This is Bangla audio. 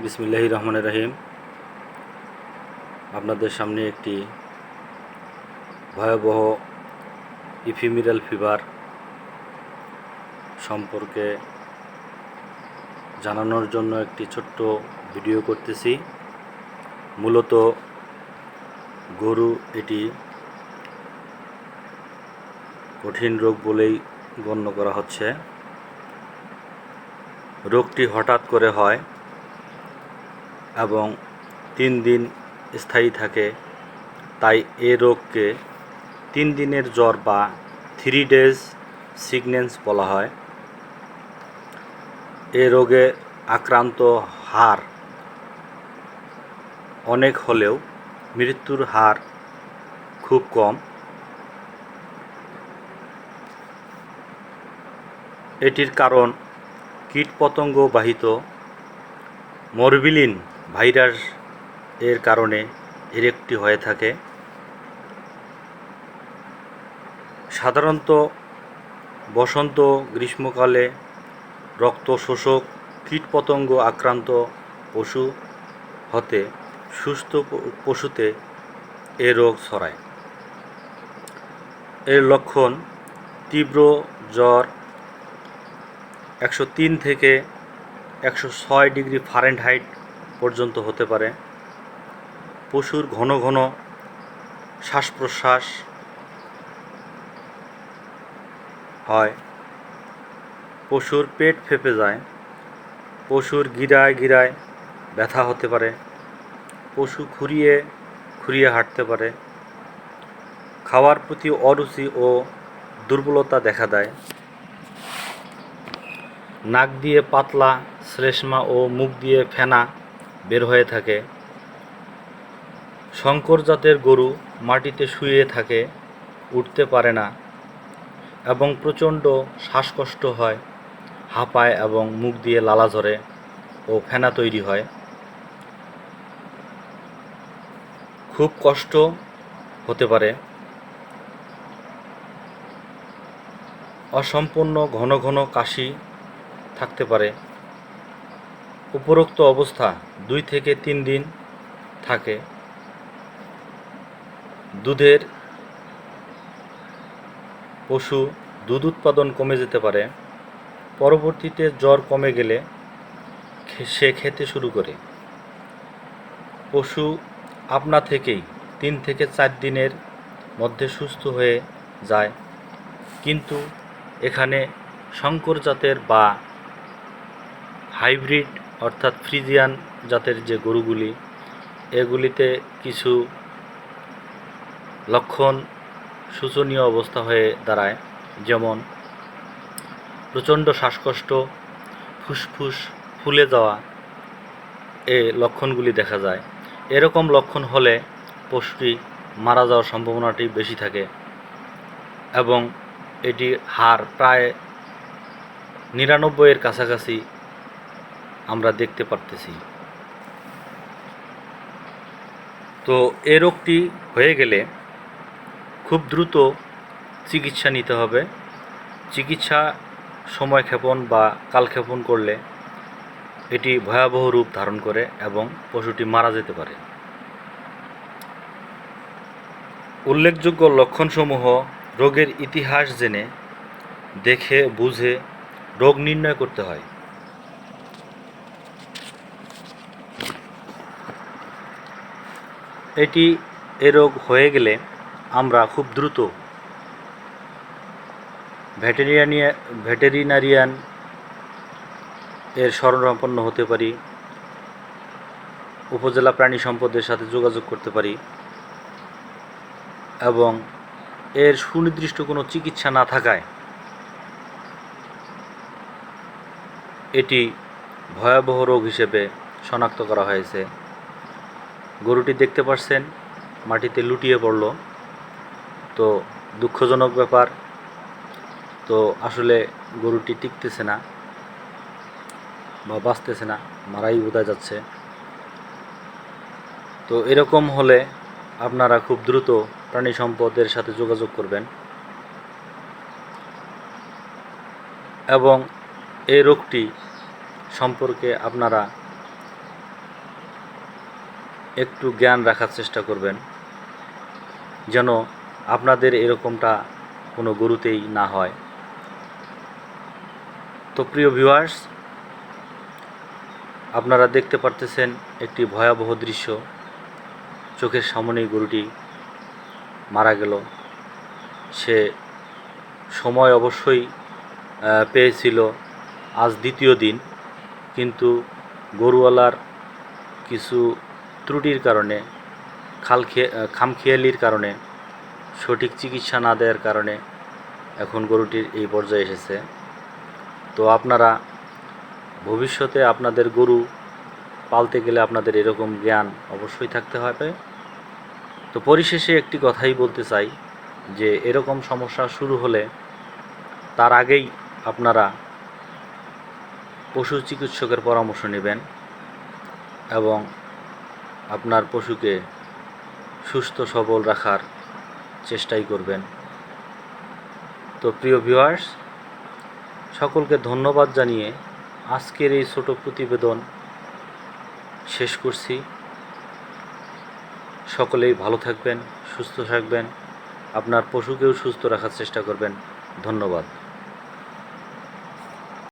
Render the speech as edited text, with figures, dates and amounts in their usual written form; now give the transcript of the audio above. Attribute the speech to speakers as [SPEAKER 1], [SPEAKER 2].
[SPEAKER 1] বিসমিল্লাহির রহমানির রহিম। আপনাদের সামনে একটি ভয়াবহ ইফিমেরাল ফিভার সম্পর্কে জানানোর জন্য একটি ছোট্ট ভিডিও করতেছি। মূলত গরু এটি কঠিন রোগ বলেই গণ্য করা হচ্ছে। রোগটি হঠাৎ করে হয় এবং 3 দিন স্থায়ী থাকে, তাই এ রোগকে 3 দিনের জ্বর বা 3 ডেজ সিকনেস বলা হয়। এ রোগে আক্রান্ত হার অনেক হলেও মৃত্যুর হার খুব কম। এটির কারণ কীটপতঙ্গ বাহিত মরবিলিন ভাইরাস এর কারণে এর একটি হয়ে থাকে। সাধারণত বসন্ত গ্রীষ্মকালে রক্ত শোষক কীটপতঙ্গ আক্রান্ত পশু হতে সুস্থ পশুতে এ রোগ ছড়ায়। এর লক্ষণ তীব্র জ্বর 103 থেকে 106 ডিগ্রি ফারেনহাইট পর্যন্ত হতে পারে। পশুর ঘন ঘন শ্বাস প্রশ্বাস হয়, পশুর পেট ফেঁপে যায়, পশুর গিরায় গিরায় ব্যথা হতে পারে, পশু খুঁড়িয়ে খুঁড়িয়ে হাঁটতে পারে, খাওয়ার প্রতি অরুচি ও দুর্বলতা দেখা দেয়, নাক দিয়ে পাতলা শ্লেষ্মা ও মুখ দিয়ে ফেনা বের হয়ে থাকে। শঙ্কর জাতের গরু মাটিতে শুয়ে থাকে, উঠতে পারে না এবং প্রচণ্ড শ্বাসকষ্ট হয়, হাঁপায় এবং মুখ দিয়ে লালা ঝরে ও ফেনা তৈরি হয়। খুব কষ্ট হতে পারে। অসম্পূর্ণ ঘন ঘন কাশি থাকতে পারে। উপরোক্ত অবস্থা 2 থেকে 3 দিন থাকে। দুধের পশু দুধ উৎপাদন কমে যেতে পারে। পরবর্তীতে জ্বর কমে গেলে সে খেতে শুরু করে। পশু আপনা থেকেই 3 থেকে 4 দিনের মধ্যে সুস্থ হয়ে যায়, কিন্তু এখানে শঙ্কর জাতের বা হাইব্রিড অর্থাৎ ফ্রিজিয়ান জাতের যে গরুগুলি, এগুলিতে কিছু লক্ষণ শোচনীয় অবস্থা হয়ে দাঁড়ায়, যেমন প্রচণ্ড শ্বাসকষ্ট, ফুসফুস ফুলে যাওয়া, এই লক্ষণগুলি দেখা যায়। এরকম লক্ষণ হলে পশুটি মারা যাওয়ার সম্ভাবনাটি বেশি থাকে এবং এটি হার প্রায় 99-এর কাছাকাছি আমরা দেখতে পারতেছি। তো এ রোগটি হয়ে গেলে খুব দ্রুত চিকিৎসা নিতে হবে। চিকিৎসা সময়ক্ষেপণ বা কালক্ষেপণ করলে এটি ভয়াবহ রূপ ধারণ করে এবং পশুটি মারা যেতে পারে। উল্লেখযোগ্য লক্ষণসমূহ রোগের ইতিহাস জেনে দেখে বুঝে রোগ নির্ণয় করতে হয়। এ রোগ হয়ে গেলে আমরা খুব দ্রুত ভেটেরিনারিয়ান এর শরণাপন্ন হতে পারি, উপজেলা প্রাণী সম্পদের সাথে যোগাযোগ করতে পারি এবং এর সুনির্দিষ্ট কোনো চিকিৎসা না থাকায় এটি ভয়াবহ রোগ হিসেবে শনাক্ত করা হয়েছে। গরুটি দেখতে পাচ্ছেন মাটিতে লুটিয়ে পড়ল, তো দুঃখজনক ব্যাপার। তো আসলে গরুটি টিকতেছে না বা বাঁচতেছে না, মারাই বোঝা যাচ্ছে। তো এরকম হলে আপনারা খুব দ্রুত প্রাণী সম্পদের সাথে যোগাযোগ করবেন এবং এই রোগটি সম্পর্কে আপনারা একটু জ্ঞান রাখার চেষ্টা করবেন, যেন আপনাদের এরকমটা কোনো গরুতেই না হয়। তো প্রিয় ভিউয়ার্স, আপনারা দেখতে পারতেছেন একটি ভয়াবহ দৃশ্য। চোখের সামনেই গরুটি মারা গেল। সে সময় অবশ্যই পেয়েছিল, আজ দ্বিতীয় দিন, কিন্তু গরুওয়ালার কিছু ত্রুটির কারণে, খামখেয়ালির কারণে, সঠিক চিকিৎসা না দেওয়ার কারণে এখন গরুটির এই পর্যায়ে এসেছে। তো আপনারা ভবিষ্যতে আপনাদের গরু পালতে গেলে আপনাদের এরকম জ্ঞান অবশ্যই থাকতে হবে। তো পরিশেষে একটি কথাই বলতে চাই যে এরকম সমস্যা শুরু হলে তার আগেই আপনারা পশু চিকিৎসকের পরামর্শ নেবেন এবং আপনার পশুকে সুস্থ সবল রাখার চেষ্টাই করবেন। তো প্রিয় ভিউয়ার্স, সকলকে ধন্যবাদ জানিয়ে আজকের এই ছোট প্রতিবেদন শেষ করছি। সকলেই ভালো থাকবেন, সুস্থ থাকবেন, আপনার পশুকেও সুস্থ রাখার চেষ্টা করবেন। ধন্যবাদ।